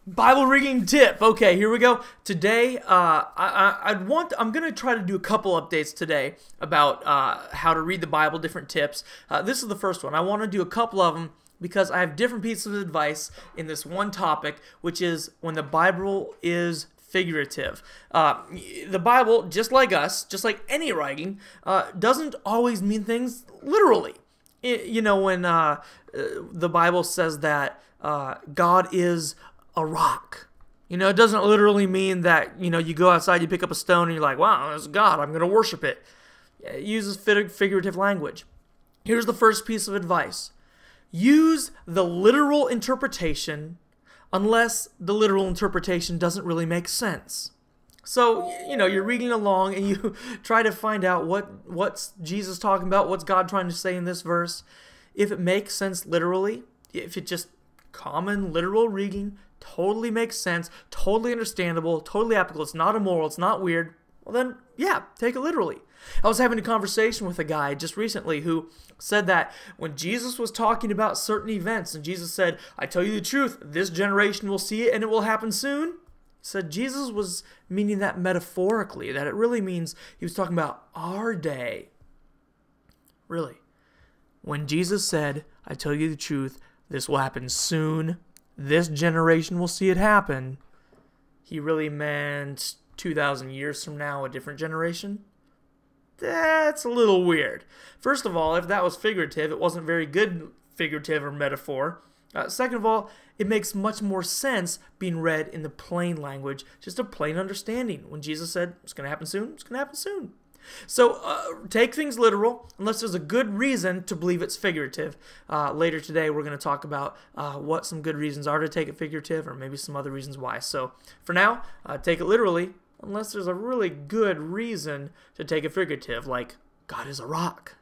Bible reading tip. Okay, here we go. Today, I'm going to try to do a couple updates today about how to read the Bible, different tips. This is the first one. I want to do a couple of them because I have different pieces of advice in this one topic, which is when the Bible is figurative. The Bible, just like us, just like any writing, doesn't always mean things literally. When the Bible says that God is a rock. It doesn't literally mean that, you go outside, you pick up a stone, and you're like, wow, that's God, I'm going to worship it. It uses figurative language. Here's the first piece of advice. Use the literal interpretation unless the literal interpretation doesn't really make sense. So, you're reading along and you try to find out what's Jesus talking about, what's God trying to say in this verse. If it makes sense literally, if it just common literal reading totally makes sense, totally understandable, totally applicable, it's not immoral, it's not weird, well then, yeah, take it literally. I was having a conversation with a guy just recently who said that when Jesus was talking about certain events, and Jesus said, I tell you the truth, this generation will see it and it will happen soon, he said Jesus was meaning that metaphorically, that it really means he was talking about our day. Really. When Jesus said, I tell you the truth, this will happen soon, this generation will see it happen, he really meant 2,000 years from now, a different generation? That's a little weird. First of all, if that was figurative, it wasn't very good figurative or metaphor. Second of all, it makes much more sense being read in the plain language, just a plain understanding. When Jesus said, it's going to happen soon, it's going to happen soon. So take things literal unless there's a good reason to believe it's figurative. Later today we're going to talk about what some good reasons are to take it figurative, or maybe some other reasons why. So for now, take it literally unless there's a really good reason to take it figurative, like God is a rock.